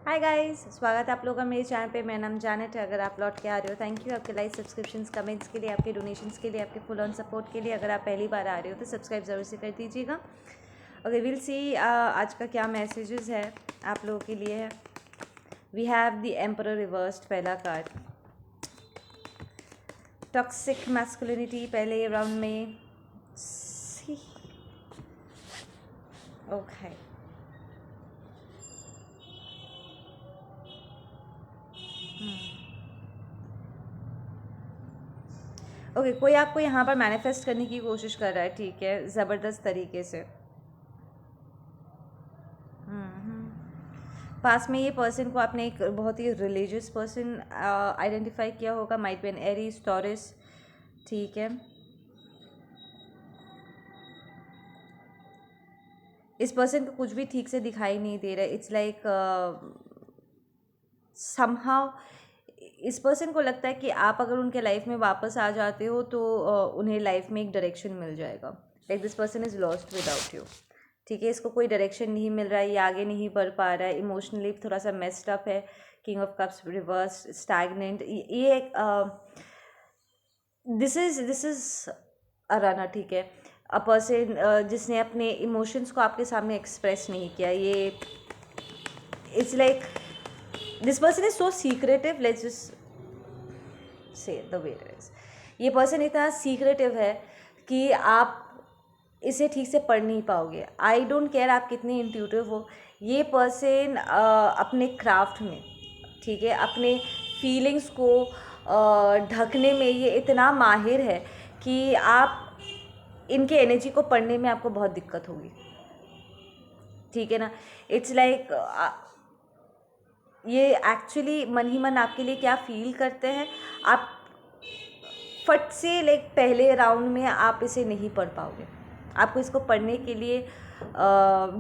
Hi guys, स्वागत है आप लोगों का मेरे चैनल पे। मेरा नाम जानत है। अगर आप लौट के आ रहे हो, थैंक यू आपके लाइक, सब्सक्रिप्शंस, कमेंट्स के लिए, आपके डोनेशंस के लिए, आपके फुल ऑन सपोर्ट के लिए। अगर आप पहली बार आ रहे हो तो सब्सक्राइब ज़रूर से कर दीजिएगा। ओके, विल सी आज का क्या मैसेजेस है आप लोगों के लिए है। We have the emperor reversed, पहला कार्ड। टॉक्सिक मैस्कुलिनिटी पहले राउंड में। ओके, ओके, कोई आपको यहाँ पर मैनिफेस्ट करने की कोशिश कर रहा है, ठीक है, ज़बरदस्त तरीके से। पास में ये पर्सन को आपने एक बहुत ही रिलीजियस पर्सन आइडेंटिफाई किया होगा, might be an Aries, Taurus, ठीक है। इस पर्सन को कुछ भी ठीक से दिखाई नहीं दे रहा है। इट्स लाइक समहाउ इस पर्सन को लगता है कि आप अगर उनके लाइफ में वापस आ जाते हो तो उन्हें लाइफ में एक डायरेक्शन मिल जाएगा। Like this person is lost without you, ठीक है। इसको कोई डायरेक्शन नहीं मिल रहा है, ये आगे नहीं बढ़ पा रहा है, इमोशनली थोड़ा सा मेस्ड अप है। King of cups reverse, stagnant, ये एक दिस इज अ रनर, ठीक है। अ पर्सन जिसने अपने इमोशंस को आपके सामने एक्सप्रेस नहीं किया। ये it's like this person is so secretive, let's just say the way it is. ये पर्सन इतना सीक्रेटिव है कि आप इसे ठीक से पढ़ नहीं पाओगे। आई डोंट केयर आप कितने इंट्यूटिव हो, ये पर्सन अपने क्राफ्ट में, ठीक है, अपने फीलिंग्स को ढकने में ये इतना माहिर है कि आप इनके एनर्जी को पढ़ने में आपको बहुत दिक्कत होगी, ठीक है ना। इट्स लाइक ये एक्चुअली मन ही मन आपके लिए क्या फील करते हैं, आप फट से लाइक पहले राउंड में आप इसे नहीं पढ़ पाओगे। आपको इसको पढ़ने के लिए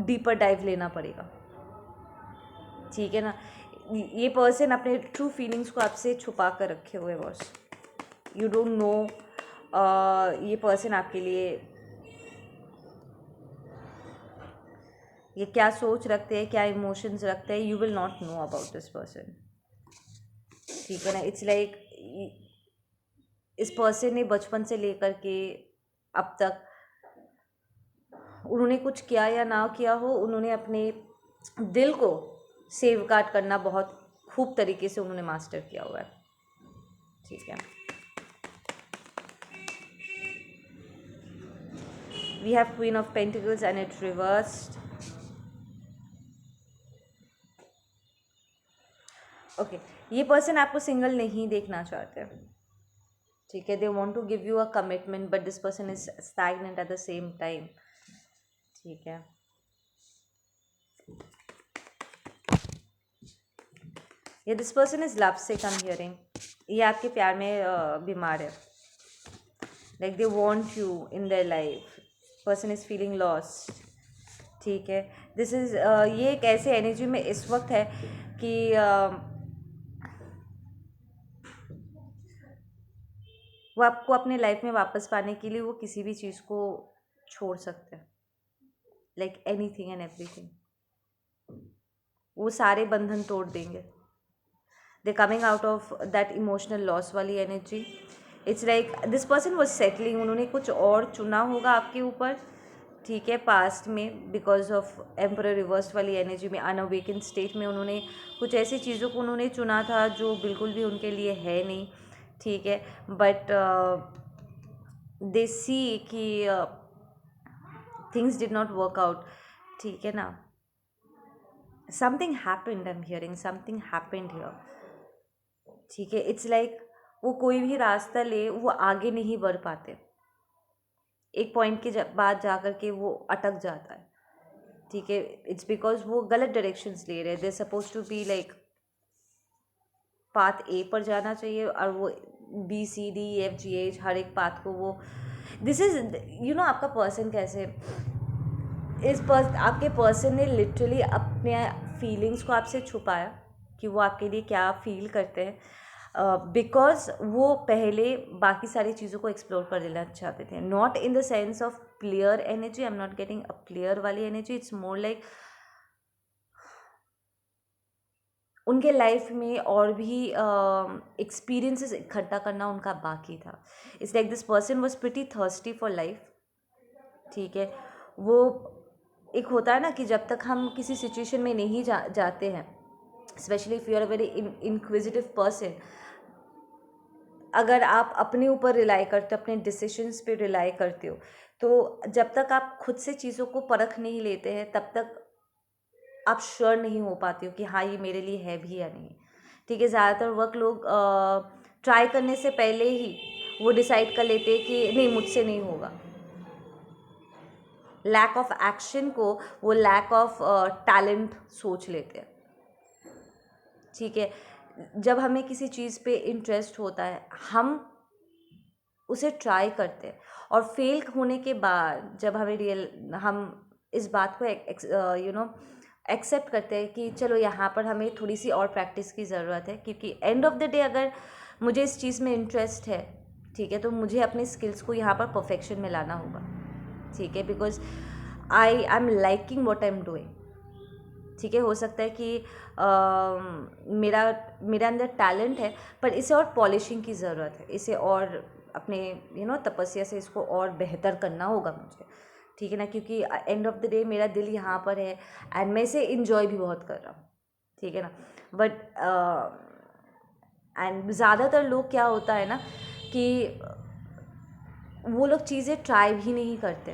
डीपर डाइव लेना पड़ेगा, ठीक है ना। ये पर्सन अपने ट्रू फीलिंग्स को आपसे छुपा कर रखे हुए बॉस। यू डोंट नो ये पर्सन आपके लिए ये क्या सोच रखते हैं, क्या इमोशंस रखते हैं। You will not know about this person, ठीक है ना। इट्स लाइक इस पर्सन ने बचपन से लेकर के अब तक उन्होंने कुछ किया या ना किया हो, उन्होंने अपने दिल को सेव गार्ड करना बहुत खूब तरीके से उन्होंने मास्टर किया हुआ है, ठीक है। We have queen of pentacles and it's reversed. Okay, ये पर्सन आपको सिंगल नहीं देखना चाहते, ठीक है। They want to give you a commitment but this person is stagnant at the same time, ठीक है। ये this person is love sick, I am hearing. ये आपके प्यार में बीमार है। Like they want you in their life, person is feeling lost, ठीक है। दिस इज ये एक ऐसे एनर्जी में इस वक्त है कि वो आपको अपने लाइफ में वापस पाने के लिए वो किसी भी चीज़ को छोड़ सकते हैं। लाइक एनीथिंग एंड एवरीथिंग, वो सारे बंधन तोड़ देंगे। They coming out of that emotional loss वाली energy. It's like this person was settling, उन्होंने कुछ और चुना होगा आपके ऊपर, ठीक है, पास्ट में। बिकॉज ऑफ एम्परर रिवर्स वाली एनर्जी में, अनअवेकन स्टेट में, उन्होंने कुछ ऐसी चीज़ों को उन्होंने चुना था जो बिल्कुल भी उनके लिए है नहीं, ठीक है। बट दे सी कि things did not work out, ठीक है ना। Something happened, I am hearing something happened here, ठीक है। इट्स लाइक वो कोई भी रास्ता ले, वो आगे नहीं बढ़ पाते। एक पॉइंट के बाद जा कर के वो अटक जाता है, ठीक है। इट्स बिकॉज वो गलत डायरेक्शंस ले रहे हैं। They suppose to be like path A पर जाना चाहिए और वो B C D F G H हर एक पाथ को वो दिस इज यू नो आपका पर्सन कैसे आपके पर्सन ने लिटरली अपने फीलिंग्स को आपसे छुपाया कि वो आपके लिए क्या फील करते हैं, बिकॉज वो पहले बाकी सारी चीज़ों को एक्सप्लोर कर लेना चाहते थे। Not in the sense of clear energy, I am not getting a clear वाली एनर्जी। इट्स मोर लाइक उनके लाइफ में और भी एक्सपीरियंसेस इकट्ठा करना उनका बाकी था. It's like this person was pretty thirsty for life. ठीक है. वो एक होता है ना कि जब तक हम किसी सिचुएशन में नहीं जाते हैं, specially if you are a very inquisitive person, अगर आप अपने ऊपर रिलाई करते हो, अपने डिसीजंस पे रिलाई करते हो, तो जब तक आप खुद से चीज़ों को परख नहीं लेते हैं तब तक आप श्योर नहीं हो पाते हो कि हाँ ये मेरे लिए है भी या नहीं. ठीक है. ज़्यादातर वक्त लोग ट्राई करने से पहले ही वो डिसाइड कर लेते हैं कि नहीं मुझसे नहीं होगा. लैक ऑफ एक्शन को वो लैक ऑफ टैलेंट सोच लेते हैं. ठीक है. जब हमें किसी चीज़ पे इंटरेस्ट होता है हम उसे ट्राई करते हैं, और फेल होने के बाद जब हम इस बात को एक्सेप्ट करते हैं कि चलो यहाँ पर हमें थोड़ी सी और प्रैक्टिस की ज़रूरत है, क्योंकि एंड ऑफ द डे अगर मुझे इस चीज़ में इंटरेस्ट है, ठीक है, तो मुझे अपने स्किल्स को यहाँ पर परफेक्शन में लाना होगा. ठीक है. Because I am liking what I am doing. ठीक है. हो सकता है कि मेरा मेरे अंदर टैलेंट है, पर इसे और पॉलिशिंग की ज़रूरत है. इसे और अपने तपस्या से इसको और बेहतर करना होगा मुझे. ठीक है ना. क्योंकि एंड ऑफ द डे मेरा दिल यहाँ पर है एंड मैं इसे इन्जॉय भी बहुत कर रहा हूँ. ठीक है ना. बट एंड ज़्यादातर लोग क्या होता है ना कि वो लोग चीज़ें ट्राई भी नहीं करते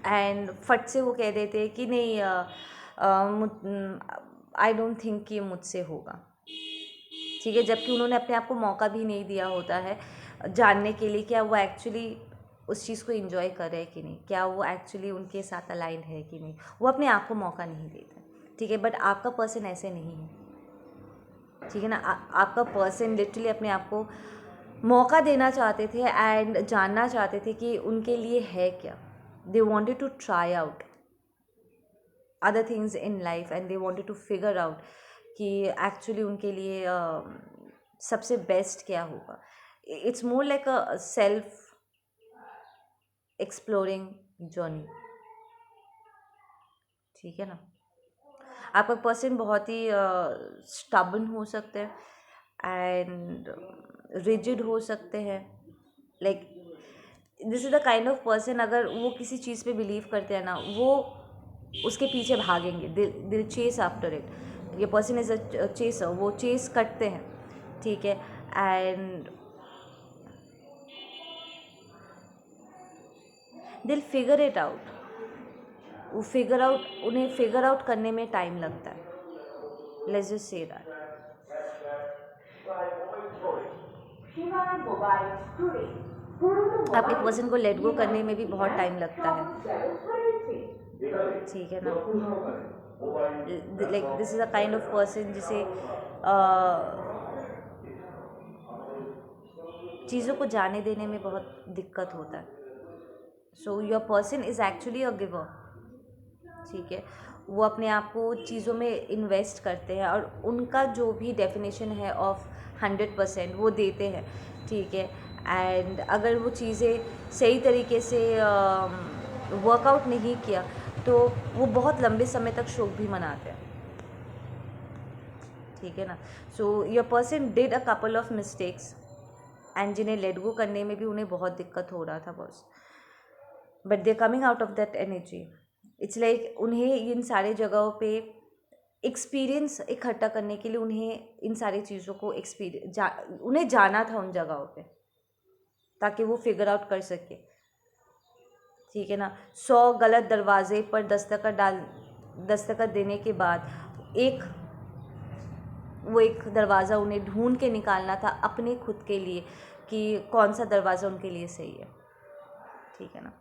एंड फट से वो कह देते हैं कि नहीं आई डोंट थिंक कि मुझसे होगा. ठीक है. जबकि उन्होंने अपने आप को मौका भी नहीं दिया होता है जानने के लिए क्या वो एक्चुअली उस चीज़ को एंजॉय कर रहे हैं कि नहीं, क्या वो एक्चुअली उनके साथ अलाइन है कि नहीं. वो अपने आप को मौका नहीं देते. ठीक है. बट आपका पर्सन ऐसे नहीं है. ठीक है ना. आपका पर्सन लिटरली अपने आप को मौका देना चाहते थे एंड जानना चाहते थे कि उनके लिए है क्या. They wanted to try out other things in life and they wanted to figure out कि एक्चुअली उनके लिए सबसे बेस्ट क्या होगा. It's more like a self exploring journey. ठीक है ना. आपका पर्सन बहुत ही स्टबन हो सकते हैं एंड रिजिड हो सकते हैं. Like this is the kind of person, अगर वो किसी चीज़ पे बिलीव करते हैं ना वो उसके पीछे भागेंगे. दिल चेस आफ्टर इट. ये पर्सन इज अ चेसर. वो चेस करते हैं. ठीक है. एंड दिल फिगर इट आउट. वो उन्हें फिगर आउट करने में टाइम लगता है. Let's just say that. आपके पर्सन को लेट गो करने में भी बहुत टाइम लगता है. ठीक है ना. Like this is a kind of person जिसे चीज़ों को जाने देने में बहुत दिक्कत होता है. So your person is actually a giver. ठीक है. वो अपने आप को चीज़ों में इन्वेस्ट करते हैं और उनका जो भी डेफिनेशन है ऑफ 100% वो देते हैं. ठीक है. एंड अगर वो चीज़ें सही तरीके से वर्कआउट नहीं किया तो वो बहुत लंबे समय तक शोक भी मनाते हैं. ठीक है ना. So your person did a couple of mistakes and जिन्हें लेट गो करने में भी उन्हें बहुत दिक्कत हो रहा था boss. But they coming out of that energy. It's like उन्हें इन सारे जगहों पे एक्सपीरियंस इकट्ठा करने के लिए उन्हें इन सारी चीज़ों को उन्हें जाना था उन जगहों पे ताकि वो फिगर आउट कर सके. ठीक है ना. 100 गलत दरवाजे पर दस्तखत देने के बाद एक दरवाज़ा उन्हें ढूंढ के निकालना था अपने खुद के लिए कि कौन सा दरवाज़ा उनके लिए सही है. ठीक है ना.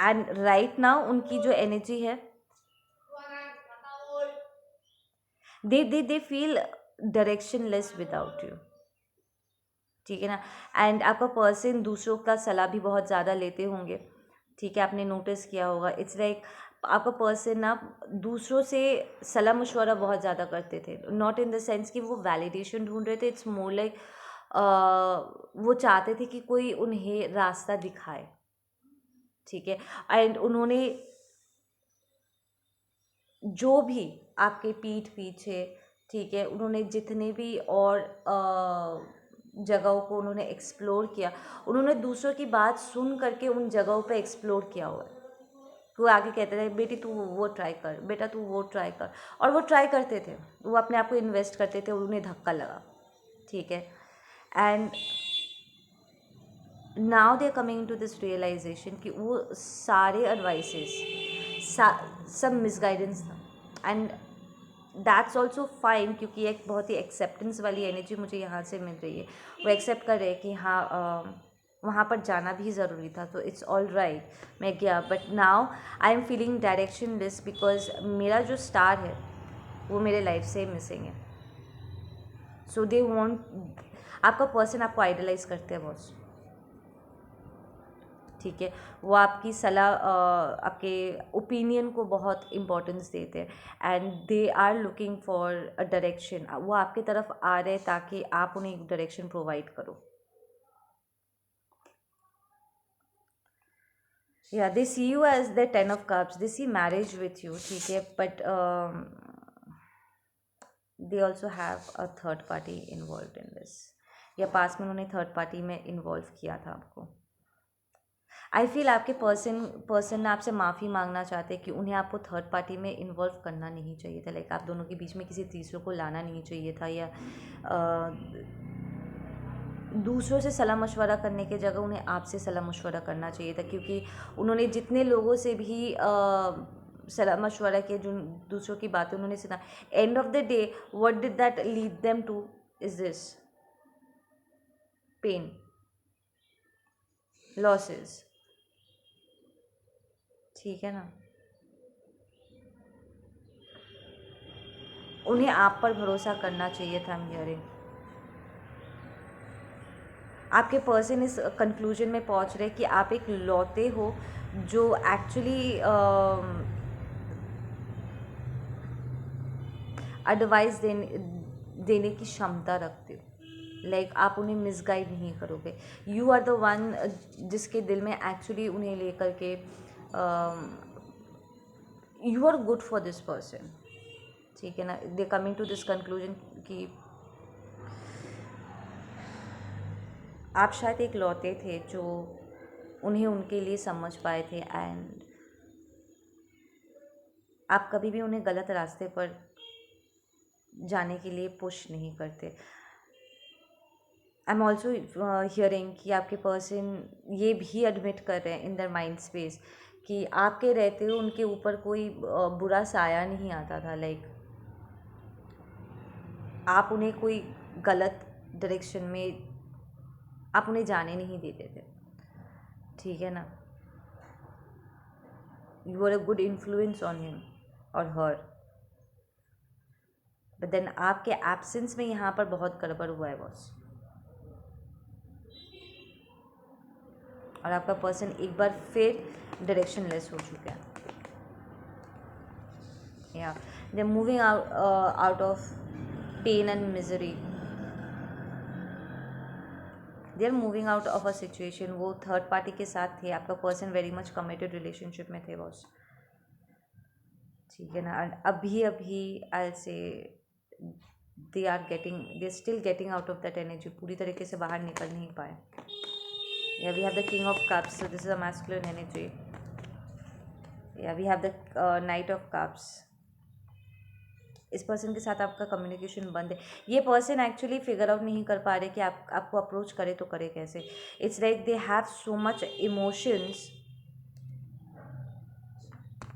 एंड राइट नाउ उनकी जो एनर्जी है they feel directionless without you. ठीक है ना. एंड आपका पर्सन दूसरों का सलाह भी बहुत ज़्यादा लेते होंगे. ठीक है. आपने नोटिस किया होगा. इट्स लाइक आपका पर्सन ना दूसरों से सलाह मशवरा बहुत ज़्यादा करते थे. नॉट इन द सेंस कि वो वैलिडेशन ढूंढ रहे थे. इट्स मोर लाइक वो चाहते थे कि कोई उन्हें रास्ता दिखाए. ठीक है. एंड उन्होंने जो भी आपके पीठ पीछे, ठीक है, उन्होंने जितने भी और जगहों को उन्होंने एक्सप्लोर किया, उन्होंने दूसरों की बात सुन करके उन जगहों पे एक्सप्लोर किया हुआ है। वो आगे कहते थे बेटी तू वो ट्राई कर, बेटा तू वो ट्राई कर, और वो ट्राई करते थे, वो अपने आप को इन्वेस्ट करते थे, उन्हें धक्का लगा, ठीक है। And now they are coming to this realization कि वो सारे एडवाइसेस सब मिसगाइडेंस था। एंड दैट्स ऑल्सो फाइन, क्योंकि एक बहुत ही एक्सेप्टेंस वाली एनर्जी मुझे यहाँ से मिल रही है। वो एक्सेप्ट कर रहे हैं कि हाँ वहाँ पर जाना भी ज़रूरी था, तो इट्स ऑल राइट, मैं गया। But now I am feeling direction less, because मेरा जो स्टार है वो मेरे लाइफ से मिसिंग है। सो दे वॉन्ट, आपका पर्सन आपको आइडलाइज करते हैं बॉस, ठीक है। वो आपकी सलाह आपके ओपिनियन को बहुत इम्पोर्टेंस देते हैं, and they are looking for a direction. वो आपकी तरफ आ रहे हैं ताकि आप उन्हें एक डायरेक्शन प्रोवाइड करो। या they see you as the 10 of cups, they see marriage with you, ठीक है, but they also have a third party involve in this, या पास में उन्होंने थर्ड पार्टी में इन्वॉल्व किया था आपको। आई फील आपके पर्सन आपसे माफ़ी मांगना चाहते कि उन्हें आपको थर्ड पार्टी में इन्वॉल्व करना नहीं चाहिए था। लाइक आप दोनों के बीच में किसी तीसरे को लाना नहीं चाहिए था, या दूसरों से सलाह मशवरा करने के जगह उन्हें आपसे सलाह मशवरा करना चाहिए था, क्योंकि उन्होंने जितने लोगों से भी सलाह मशवरा किया, जो दूसरों की बातें उन्होंने सुना, end of the day what did that lead them to is this pain, losses, ठीक है ना। उन्हें आप पर भरोसा करना चाहिए था। I'm hearing आपके पर्सन इस कंक्लूजन में पहुंच रहे कि आप एक लौते हो जो एक्चुअली एडवाइस देने की क्षमता रखते हो। लाइक आप उन्हें मिसगाइड नहीं करोगे। यू आर द वन जिसके दिल में एक्चुअली उन्हें लेकर के you are good for this person, ठीक है ना। They coming to this conclusion कि आप शायद एक लौते थे जो उन्हें उनके लिए समझ पाए थे, एंड आप कभी भी उन्हें गलत रास्ते पर जाने के लिए पुश नहीं करते। आई एम ऑल्सो हियरिंग कि आपके पर्सन ये भी एडमिट कर रहे हैं इन दर माइंड स्पेस कि आपके रहते हुए उनके ऊपर कोई बुरा साया नहीं आता था। लाइक आप उन्हें कोई गलत डायरेक्शन में आप उन्हें जाने नहीं देते थे, ठीक है ना। You are a good influence on him और हर, बट देन आपके एब्सेंस में यहाँ पर बहुत गड़बड़ हुआ है बॉस। और आपका पर्सन एक बार फिर डायरेक्शन लेस हो चुका है। या they are moving out of pain and misery, they are moving out of a situation. वो थर्ड पार्टी के साथ थे, आपका person very much committed relationship में थे बॉस, ठीक है ना। एंड अभी I say they are still getting out of that energy, पूरी तरीके से बाहर निकल नहीं पाए। या we have the king of cups, so this is a masculine energy. या we have the knight of cups. इस पर्सन के साथ आपका कम्युनिकेशन बंद है। ये पर्सन एक्चुअली फिगर आउट नहीं कर पा रहे कि आपको अप्रोच करे तो करे कैसे। It's like they have so much emotions,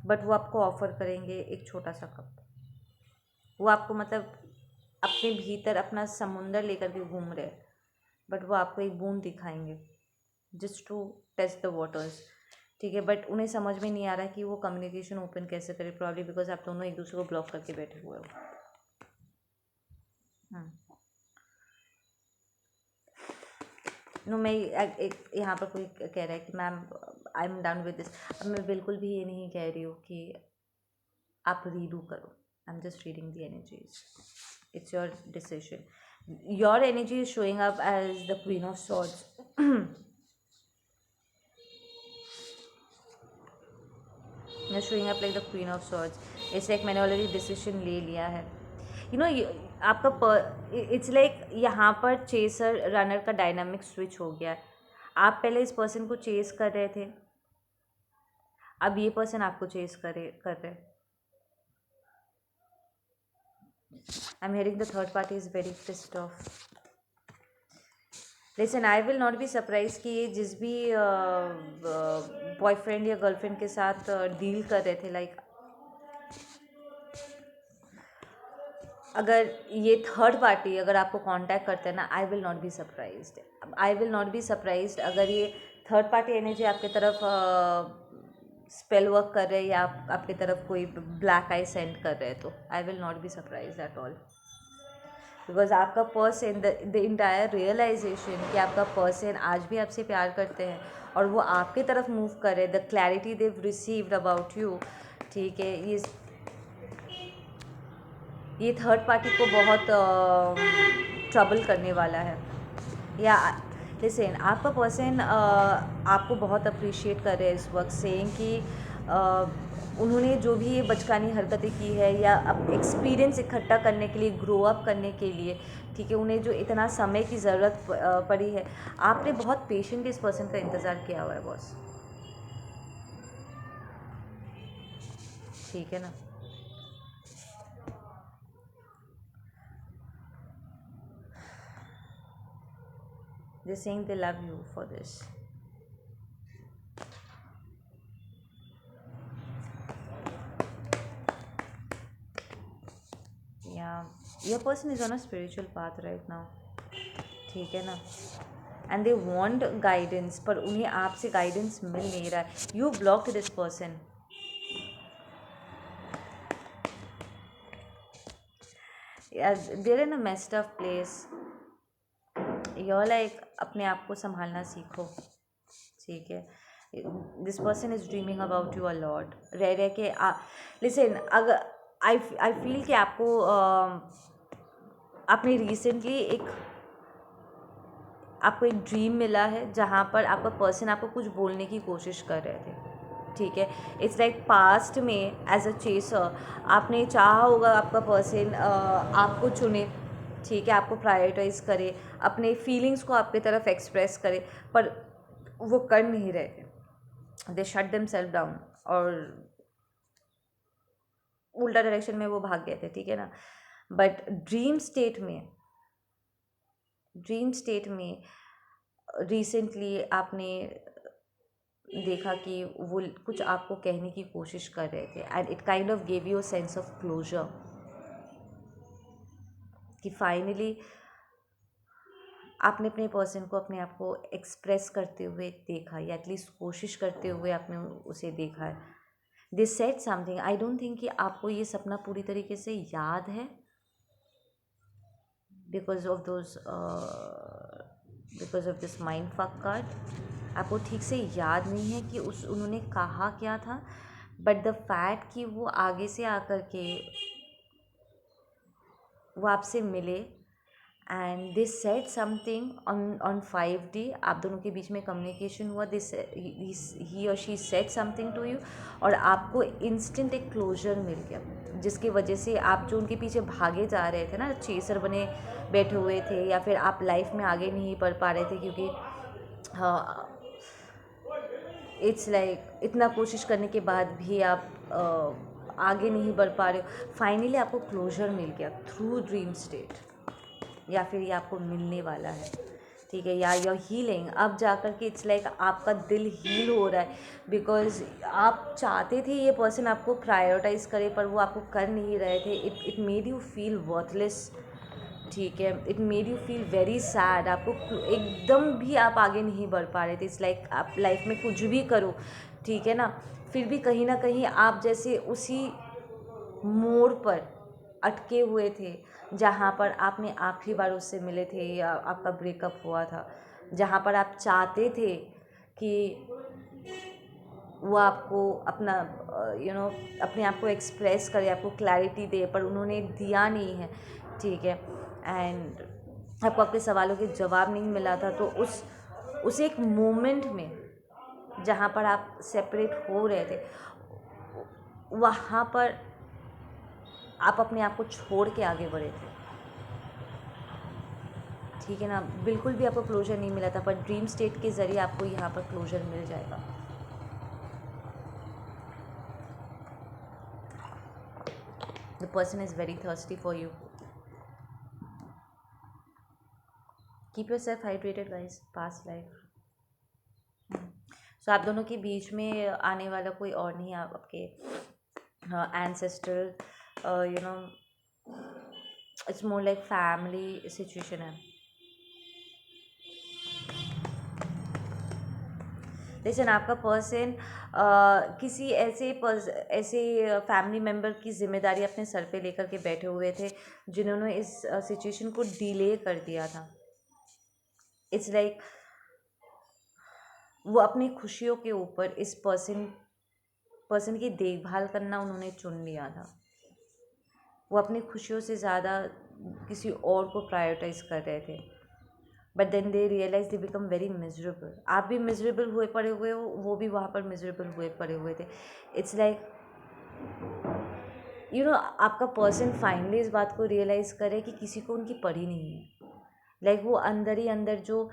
but वो आपको ऑफर करेंगे एक छोटा सा कप। वो आपको मतलब अपने भीतर अपना समुंदर लेकर के घूम रहे हैं, बट वो आपको एक बूंद दिखाएंगे just to test the waters, ठीक है। बट उन्हें समझ में नहीं आ रहा कि वो कम्युनिकेशन ओपन कैसे करे, प्रॉब्ली बिकॉज आप दोनों एक दूसरे को ब्लॉक करके बैठे हुए हो। नो मैं एक यहाँ पर कोई कह रहा है कि ma'am I am done with this. अब मैं बिल्कुल भी ये नहीं कह रही हूँ कि आप रीडू करो। I am just reading the energies, it's your decision. Your energy is showing up as the queen of swords. You showing up like the queen of swords. It's like मैंने ऑलरेडी डिसीजन ले लिया है। You know आपका it's like यहाँ पर chaser runner का dynamic switch हो गया है। आप पहले इस पर्सन को चेस कर रहे थे, अब ये पर्सन आपको चेस कर रहे। I am hearing the third party is very pissed off. लेकिन I will not be surprise कि ये जिस भी बॉयफ्रेंड या गर्लफ्रेंड के साथ डील कर रहे थे, लाइक अगर ये थर्ड पार्टी अगर आपको कांटेक्ट करते हैं ना, आई will not be surprised. I will not be surprised अगर ये थर्ड पार्टी एनर्जी आपके तरफ स्पेल वर्क कर रहे हैं या आपकी तरफ कोई ब्लैक आई सेंड कर रहे हैं, तो आई will not be surprised at all. Because आपका पर्सन द इंटायर रियलाइजेशन कि आपका पर्सन आज भी आपसे प्यार करते हैं और वो आपके तरफ मूव करे, the clarity they've received about you, ठीक है, ये थर्ड पार्टी को बहुत ट्रबल करने वाला है। या लिसन, आपका पर्सन आपको बहुत अप्रिशिएट कर रहे हैं इस वक्त, सेइंग कि उन्होंने जो भी ये बचकानी हरकतें की है या अब एक्सपीरियंस इकट्ठा करने के लिए, ग्रो अप करने के लिए, ठीक है, उन्हें जो इतना समय की ज़रूरत पड़ी है, आपने बहुत पेशेंट इस पर्सन का इंतज़ार किया हुआ है बॉस, ठीक है ना। They're saying they love you for this. Yeah, your person is on a spiritual path right now, ठीक है ना, and they want guidance, पर उन्हें आपसे गाइडेंस मिल नहीं रहा है। You blocked this person. Yeah, they're in a messed up place. You're like अपने आप को संभालना सीखो, ठीक है। This person is dreaming about you a lot. रह के लिसन, अगर आई फील कि आपको आपने रिसेंटली आपको एक ड्रीम मिला है जहाँ पर आपका पर्सन आपको कुछ बोलने की कोशिश कर रहे थे, ठीक है। इट्स लाइक पास्ट में एज अ चेसर आपने चाहा होगा आपका पर्सन आपको चुने, ठीक है, आपको प्रायोरिटाइज करे, अपने फीलिंग्स को आपकी तरफ एक्सप्रेस करे, पर वो कर नहीं रहे थे। दे शट देमसेल्फ डाउन और उल्टा डायरेक्शन में वो भाग गए थे, ठीक है ना। बट ड्रीम स्टेट में रिसेंटली आपने देखा कि वो कुछ आपको कहने की कोशिश कर रहे थे, and it kind of gave you a sense of closure कि फाइनली आपने अपने पर्सन को अपने आप को एक्सप्रेस करते हुए देखा, या एटलीस्ट कोशिश करते हुए आपने उसे देखा है। They said something, I don't think कि आपको ये सपना पूरी तरीके से याद है, because of this mind fuck card. आपको ठीक से याद नहीं है कि उन्होंने कहा क्या था, बट द फैक्ट कि वो आगे से आकर के वो आपसे मिले and they said something on 5D, आप दोनों के बीच में कम्युनिकेशन हुआ, दिस ही और she said something to you, और आपको इंस्टेंट एक क्लोजर मिल गया, जिसकी वजह से आप जो उनके पीछे भागे जा रहे थे ना, चेसर बने बैठे हुए थे, या फिर आप लाइफ में आगे नहीं बढ़ पा रहे थे क्योंकि इट्स लाइक इतना कोशिश करने के बाद भी आप आगे नहीं बढ़ पा रहे हो, फाइनली आपको क्लोजर मिल गया थ्रू ड्रीम स्टेट, या फिर ये आपको मिलने वाला है, ठीक है। या योर हीलिंग, अब जाकर के इट्स लाइक आपका दिल हील हो रहा है, बिकॉज आप चाहते थे ये पर्सन आपको प्रायोरिटाइज करे, पर वो आपको कर नहीं रहे थे। It made you feel worthless, ठीक है, it made you feel very sad, आपको एकदम भी आप आगे नहीं बढ़ पा रहे थे। इट्स लाइक आप लाइफ में कुछ भी करो, ठीक है ना, फिर भी कहीं ना कहीं आप जैसे उसी मोड़ पर अटके हुए थे जहाँ पर आपने आखिरी बार उससे मिले थे या आपका ब्रेकअप हुआ था, जहाँ पर आप चाहते थे कि वो आपको अपना अपने आप को एक्सप्रेस करे, आपको क्लैरिटी दे, पर उन्होंने दिया नहीं है, ठीक है, एंड आपको आपके सवालों के जवाब नहीं मिला था। तो उस एक मोमेंट में जहाँ पर आप सेपरेट हो रहे थे, वहाँ पर आप अपने आप को छोड़ के आगे बढ़े थे, ठीक है ना। बिल्कुल भी आपको क्लोजर नहीं मिला था, पर ड्रीम स्टेट के ज़रिए आपको यहाँ पर क्लोजर मिल जाएगा। The person is very thirsty for you. Keep yourself hydrated guys, past life. So आप दोनों के बीच में आने वाला कोई और नहीं, आप आपके ancestral, you know, it's more like family situation है। लेकिन आपका पर्सन किसी ऐसे फैमिली मेम्बर की जिम्मेदारी अपने सर पे लेकर के बैठे हुए थे जिन्होंने इस सिचुएशन को डिले कर दिया था। इट्स लाइक वो अपनी खुशियों के ऊपर इस पर्सन की देखभाल करना उन्होंने चुन लिया था। वो अपनी खुशियों से ज़्यादा किसी और को प्रायोरिटाइज कर रहे थे, but then they realize they become very miserable. आप भी मिजरेबल हुए पड़े हुए हो, वो भी वहाँ पर मिजरेबल हुए पड़े हुए थे। इट्स लाइक यू नो, आपका पर्सन फाइनली इस बात को रियलाइज़ करे कि किसी को उनकी पड़ी नहीं है। लाइक वो अंदर ही अंदर जो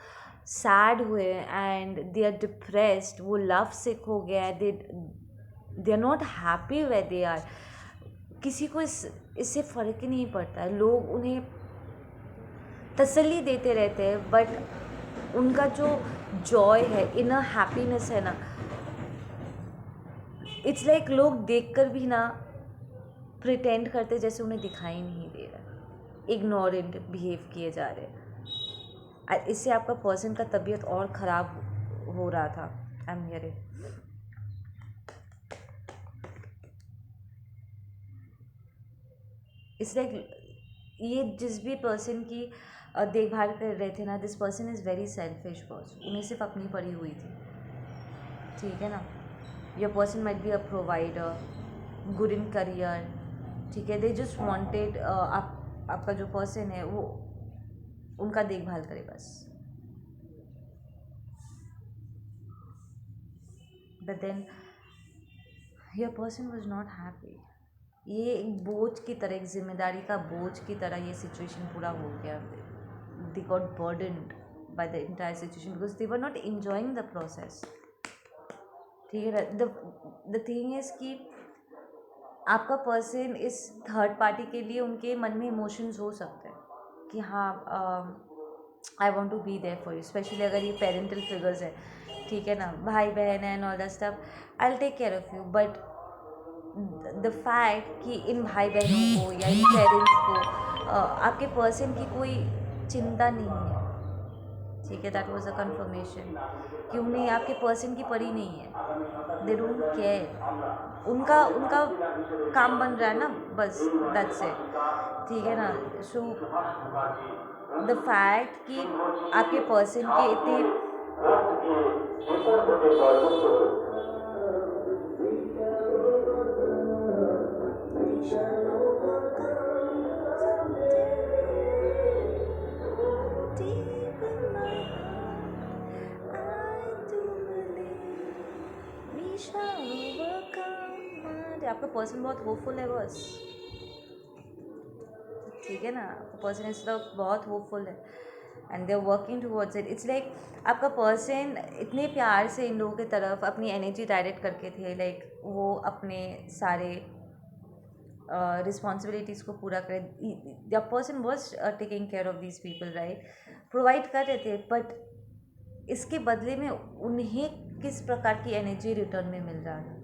सैड हुए एंड दे आर डिप्रेस्ड, वो लव सिक हो गया है, they are not happy way they are. किसी को इससे फ़र्क ही नहीं पड़ता है। लोग उन्हें तसल्ली देते रहते हैं, बट उनका जो जॉय है, इनर हैप्पीनेस है ना, इट्स लाइक लोग देखकर भी ना प्रिटेंड करते जैसे उन्हें दिखाई नहीं दे रहा, इग्नोरेंट बिहेव किए जा रहे हैं। इससे आपका पर्सन का तबीयत और ख़राब हो रहा था। आई एम हियरिंग। इट्स लाइक ये जिस भी पर्सन की देखभाल कर रहे थे ना, this person is very selfish boss. उन्हें सिर्फ अपनी पड़ी हुई थी, ठीक है ना। Your person might be a provider, good in career, ठीक है। दे जस्ट वांटेड आपका जो पर्सन है वो उनका देखभाल करे बस। But then your person was not happy. ये एक बोझ की तरह, एक जिम्मेदारी का बोझ की तरह ये सिचुएशन पूरा हो गया। They got burdened by the entire situation because they were not enjoying the process, ठीक है। द थिंग इज़ कि आपका पर्सन इस थर्ड पार्टी के लिए उनके मन में इमोशंस हो सकते हैं कि हाँ, I want to be there for you, specially अगर ये पेरेंटल फिगर्स है, ठीक है ना, भाई बहन है and all that stuff, I will take care of you. But the fact कि इन भाई बहनों को या इन पेरेंट्स को आपके पर्सन की कोई चिंता नहीं है, ठीक है। दैट वाज अ कंफर्मेशन कि उन्हें आपके पर्सन की पड़ी नहीं है। दे डोंट केयर, उनका उनका काम बन रहा है ना, बस दैट्स इट, ठीक है ना। सो द फैक्ट कि आपके पर्सन के इतने आपका पर्सन बहुत होपफुल है बस, ठीक है ना। आपका पर्सन इस वक्त बहुत होपफुल है and they are working towards it. It's like आपका पर्सन इतने प्यार से इन लोगों की तरफ अपनी एनर्जी डायरेक्ट करके थे, लाइक वो अपने सारे रिस्पॉन्सिबिलिटीज़ को पूरा करें। The person was taking care of these people, right, provide कर रहे थे, बट इसके बदले में उन्हें किस प्रकार की एनर्जी रिटर्न में मिल रहा था,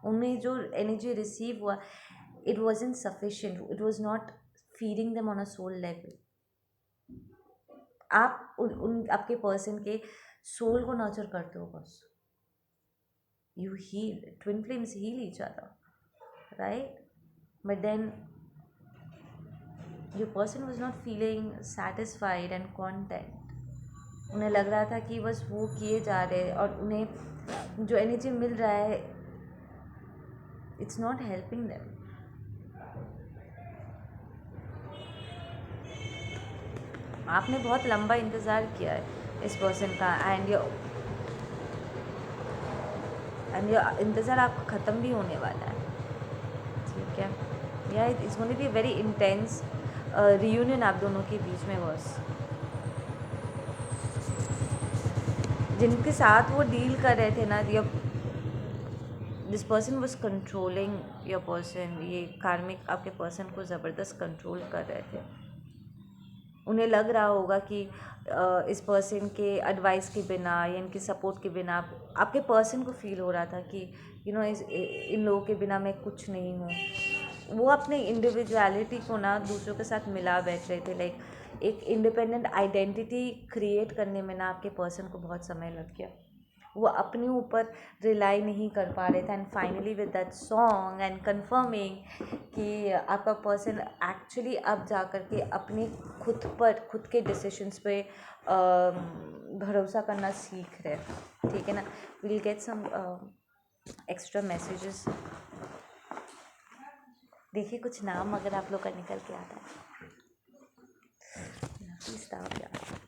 उन्हें जो एनर्जी रिसीव हुआ, it wasn't sufficient, it was not feeding them on a soul level. आप उन आपके पर्सन के सोल को नर्चर करते हो बस। You heal, twin flames heal each other, right? But then your person was not feeling satisfied and content. उन्हें लग रहा था कि बस वो किए जा रहे हैं और उन्हें जो एनर्जी मिल रहा है, it's not helping them. आपने बहुत लंबा इंतज़ार किया है इस पर्सन का, एंड ये इंतज़ार आपका ख़त्म भी होने वाला है, ठीक है। या it's going to be very intense reunion आप दोनों के बीच में बस। जिनके साथ वो डील कर रहे थे ना, this person was controlling your person, ये कार्मिक आपके पर्सन को ज़बरदस्त कंट्रोल कर रहे थे। उन्हें लग रहा होगा कि इस पर्सन के एडवाइस के बिना या इनके सपोर्ट के बिना आपके पर्सन को फील हो रहा था कि इन लोगों के बिना मैं कुछ नहीं हूँ। वो अपने इंडिविजुअलिटी को ना दूसरों के साथ मिला बैठ रहे थे, लाइक एक इंडिपेंडेंट आइडेंटिटी क्रिएट करने में ना आपके पर्सन को बहुत समय लग गया। वो अपने ऊपर रिलाई नहीं कर पा रहे थे and finally with that song and confirming कि आपका पर्सन एक्चुअली अब जा कर के अपने खुद के डिसीजंस पे भरोसा करना सीख रहे, ठीक है ना। Will get some extra messages. देखिए कुछ नाम अगर आप लोग का निकल के आता है प्लीज बताओ यार।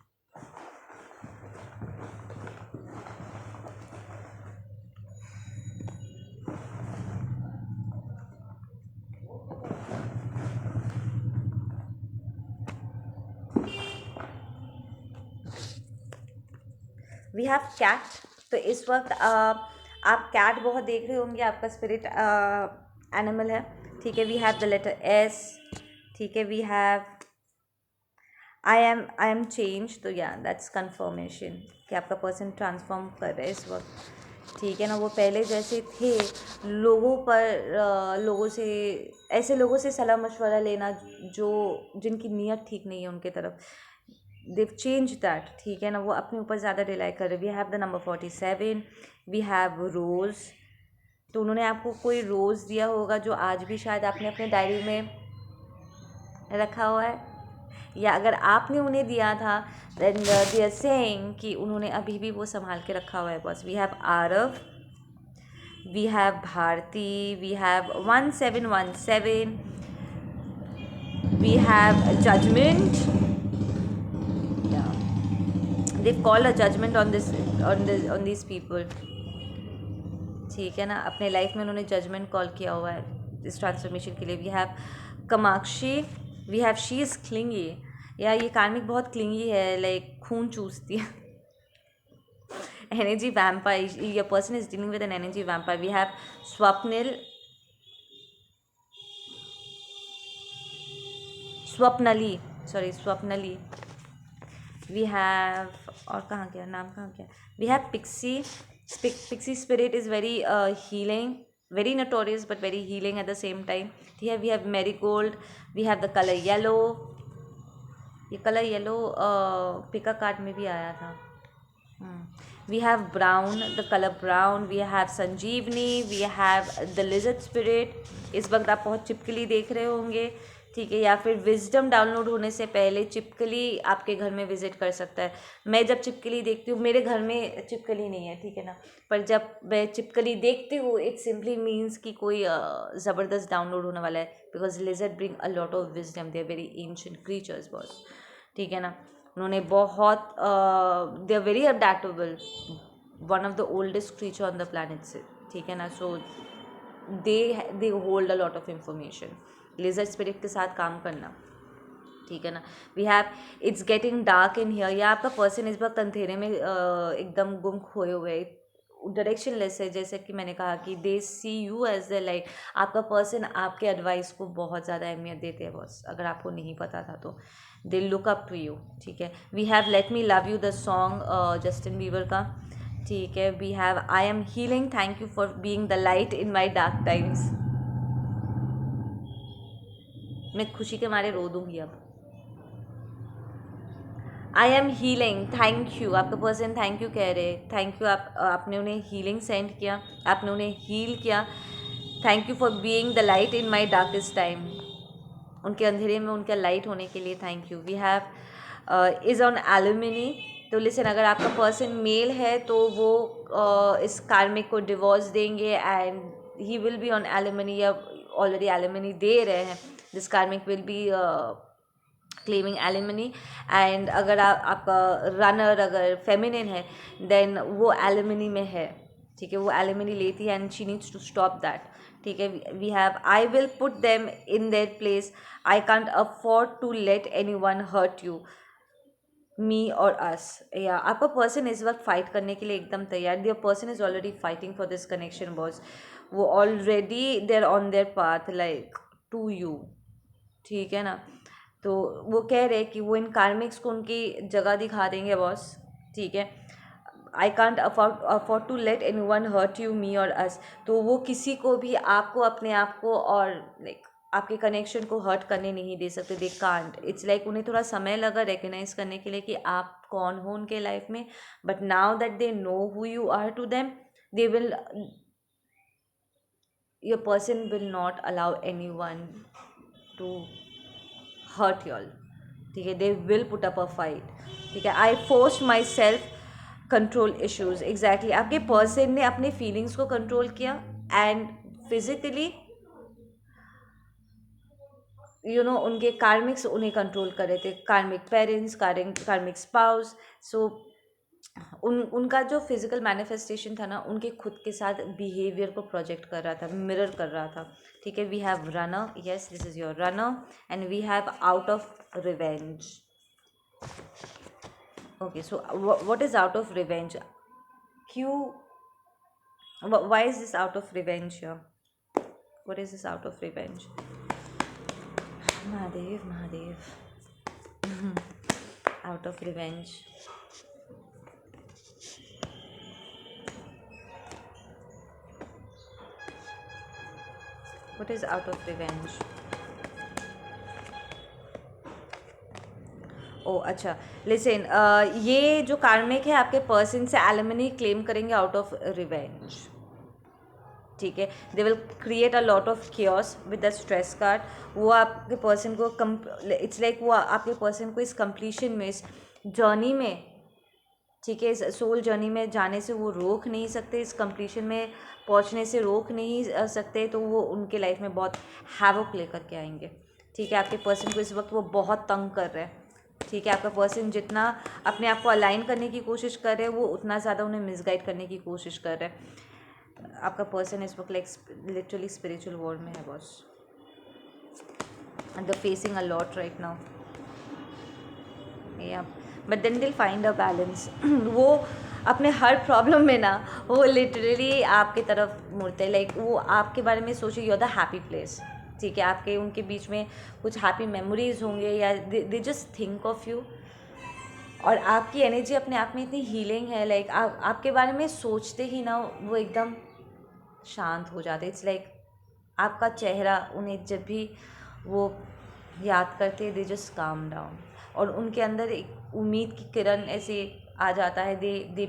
We have cat. तो इस वक्त आप कैट बहुत देख रहे होंगे, आपका स्पिरिट एनिमल है, ठीक है। We have the letter S, ठीक है। We have I am change. तो या दैट्स कंफर्मेशन कि आपका पर्सन ट्रांसफॉर्म कर रहा है इस वक्त, ठीक है ना। वो पहले जैसे थे लोगों से ऐसे लोगों से सलाह मशवरा लेना जिनकी नीयत ठीक नहीं है उनके तरफ, they've changed that, ठीक है ना। वो अपने ऊपर ज़्यादा रिलाई कर रहे। We have the number 47, we have rose. तो उन्होंने आपको कोई रोज़ दिया होगा जो आज भी शायद आपने अपने डायरी में रखा हुआ है, या अगर आपने उन्हें दिया था देन दे आर सेइंग कि उन्होंने अभी भी वो संभाल के रखा हुआ है बस। We have Aarav, we have Bharti, we have 1717, we have judgement. They've called a judgment on these people, ठीक है ना। अपने लाइफ में उन्होंने जजमेंट कॉल किया हुआ है इस ट्रांसफॉर्मेशन के लिए। We have Kamakshi, we have she is clingy. या ये कार्मिक बहुत क्लिंगी है, लाइक खून चूसती है। Energy vampire, your person is dealing with an energy vampire. We have Swapnali. We have, और कहाँ गया नाम, कहाँ गया। We have pixie. Pixie spirit is very healing, very notorious but very healing at the same time, ठीक है। We have marigold, we have the colour yellow. ये colour yellow pick a card में भी आया था। We have brown, the colour brown. We have Sanjeevani, we have the lizard spirit. इस वक्त आप बहुत चिपकली देख रहे होंगे, ठीक है। या फिर विजडम डाउनलोड होने से पहले चिपकली आपके घर में विजिट कर सकता है। मैं जब चिपकली देखती हूँ, मेरे घर में चिपकली नहीं है, ठीक है ना, पर जब मैं चिपकली देखती हूँ इट सिंपली मीन्स कि कोई ज़बरदस्त डाउनलोड होने वाला है, because lizard bring a lot of wisdom, they are very ancient creatures boss, ठीक है ना। उन्होंने बहुत they are very adaptable, one of the oldest creature on the planet से, ठीक है ना। So they hold a lot of information. Lizard spirit के साथ काम करना, ठीक है ना। We have it's getting dark in here. या आपका पर्सन इस वक्त अंधेरे में एकदम गुम खोए हुए, डायरेक्शन लेस है। जैसे कि मैंने कहा कि दे see you as the light. आपका पर्सन आपके एडवाइस को बहुत ज़्यादा अहमियत देते हैं बॉस, अगर आपको नहीं पता था तो। They look up to you, ठीक है। We have let me love you, the song Justin Bieber का, ठीक है। We have I am healing, thank you for being the light in my dark times. मैं खुशी के मारे रो दूंगी अब। I am healing, thank you. आपका पर्सन थैंक यू कह रहे, थैंक यू। आपने उन्हें हीलिंग सेंड किया, आपने उन्हें हील किया। Thank you for being the light in my darkest time. उनके अंधेरे में उनका लाइट होने के लिए thank you. We have is on alumni. तो लिसन, अगर आपका पर्सन मेल है तो वो इस कार्मिक को डिवोर्स देंगे and he will be on alumni, या ऑलरेडी एलुमिनी दे रहे हैं। दिस कार्मिक will be claiming alimony. And अगर आपका रनर अगर फेमिनिन है देन वो एलिमनी में है, ठीक है, वो एलिमनी लेती है and she needs to stop that. ठीक है, we have I will put them in their place, I can't afford to let anyone hurt you, me और अस। या आपका पर्सन इस वक्त फाइट करने के लिए एकदम तैयार, their person is already fighting for this connection boss, वो already there on their path like to you. ठीक है ना, तो वो कह रहे हैं कि वो इन कार्मिक्स को उनकी जगह दिखा देंगे बॉस। ठीक है, I can't afford to let anyone hurt you, me और अस। तो वो किसी को भी, आपको, अपने आप को और लाइक आपके कनेक्शन को हर्ट करने नहीं दे सकते, दे कांट। इट्स लाइक उन्हें थोड़ा समय लगा रिकग्नाइज करने के लिए कि आप कौन हो उनके लाइफ में, but now that they know who you are to them, they will, your person will not allow anyone to hurt y'all. ठीक है, they will put up a fight. ठीक है, I force myself control issues. Exactly, आपके person ने अपने feelings को control किया and physically उनके कार्मिक्स उन्हें कंट्रोल कर रहे थे, कार्मिक पेरेंट्स, कार्मिक स्पाउस। सो उनका जो फिजिकल मैनिफेस्टेशन था ना, उनके खुद के साथ बिहेवियर को प्रोजेक्ट कर रहा था, मिरर कर रहा था। ठीक है, we have runner, yes this is your runner, and we have out of revenge. Okay, so what is out of revenge? क्यों, why is this out of revenge here? What is this out of revenge? Mahadev Mahadev, out of revenge. What is out of revenge? ओ अच्छा, listen, ये जो karmic है आपके person से alimony claim करेंगे out of revenge. ठीक है, they will create a lot of chaos with the stress card. वो आपके पर्सन को इट्स लाइक वो आपके पर्सन को इस कंप्लीशन में, इस जर्नी में, ठीक है, इस सोल जर्नी में जाने से वो रोक नहीं सकते, इस कंप्लीशन में पहुंचने से रोक नहीं सकते। तो वो उनके लाइफ में बहुत हैवोक लेकर के आएंगे। ठीक है, आपके पर्सन को इस वक्त वो बहुत तंग कर रहे हैं। ठीक है, आपका पर्सन जितना अपने आप को अलाइन करने की कोशिश कर रहे हैं, वो उतना ज़्यादा उन्हें मिसगाइड करने की कोशिश कर रहे हैं। आपका पर्सन इस वक्त लाइक लिटरली स्पिरिचुअल वर्ल्ड में है boss, and they facing a lot right now. या बट देन दिल फाइंड अ बैलेंस। वो अपने हर प्रॉब्लम में ना, वो लिटरली आपके तरफ मुड़ते, लाइक वो आपके बारे में सोचे you are the happy place. ठीक है, आपके उनके बीच में कुछ हैप्पी मेमोरीज होंगे, या दे जस्ट थिंक ऑफ यू। और आपकी एनर्जी अपने आप में इतनी हीलिंग है, लाइक आपके बारे में सोचते ही ना वो एकदम शांत हो जाते। इट्स लाइक आपका चेहरा उन्हें जब भी वो याद करते, दे जस्ट काम डाउन, और उनके अंदर एक उम्मीद की किरण ऐसे आ जाता है। दे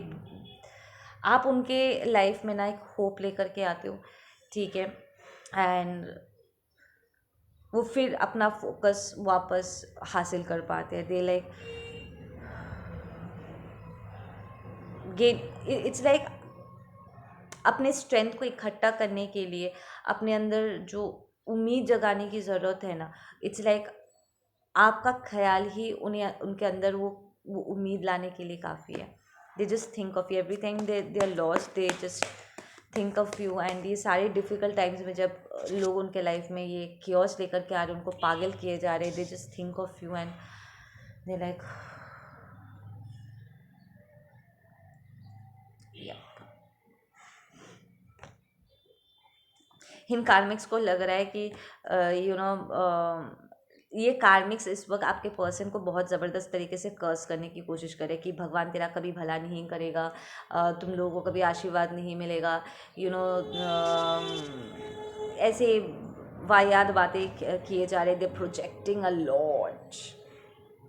आप उनके लाइफ में ना एक होप लेकर के आते हो। ठीक है, एंड वो फिर अपना फोकस वापस हासिल कर पाते हैं। They like gain, it's like अपने स्ट्रेंथ को इकट्ठा करने के लिए अपने अंदर जो उम्मीद जगाने की ज़रूरत है ना, इट्स लाइक आपका ख्याल ही उन्हें उनके अंदर वो उम्मीद लाने के लिए काफ़ी है। They just think of you everything, they are lost, they just think of you. And ये सारे डिफ़िकल्ट टाइम्स में जब लोग उनके लाइफ में ये क्योस लेकर के आ रहे, उनको पागल किए जा रहे, दे just think of you and they like in karmics को लग रहा है कि ये कार्मिक्स इस वक्त आपके पर्सन को बहुत ज़बरदस्त तरीके से कर्स करने की कोशिश करे कि भगवान तेरा कभी भला नहीं करेगा, तुम लोगों को कभी आशीर्वाद नहीं मिलेगा, ऐसे वाहियात बातें किए जा रहे। They projecting a lot,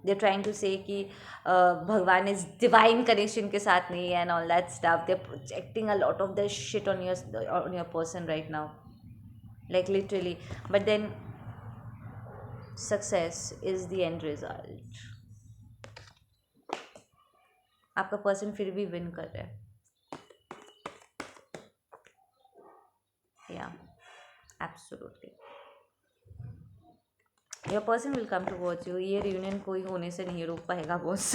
they trying to say कि भगवान इज डिवाइन कनेक्शन के साथ नहीं है and all that stuff. They projecting a lot of the shit on your person right now, like literally, but then success is the end result. आपका person फिर भी win कर रहा है। या absolutely your person will come towards you. ये reunion कोई होने से नहीं रोक पाएगा बॉस।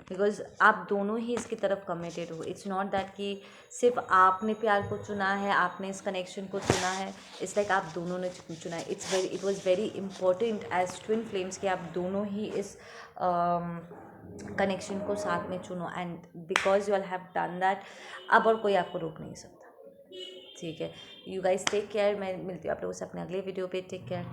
बिकॉज आप दोनों ही इसकी तरफ कमिटेड हो. इट्स नॉट दैट कि सिर्फ आपने प्यार को चुना है, आपने इस कनेक्शन को चुना है. इट्स लाइक आप दोनों ने चुना है. It was very important as twin flames कि आप दोनों ही इस कनेक्शन को साथ में चुनो. And because you all have done that, अब और कोई आपको रोक नहीं सकता. ठीक है, यू गाइस टेक केयर. मैं मिलती हूँ आप लोगों से अपने अगले वीडियो पे. Take care.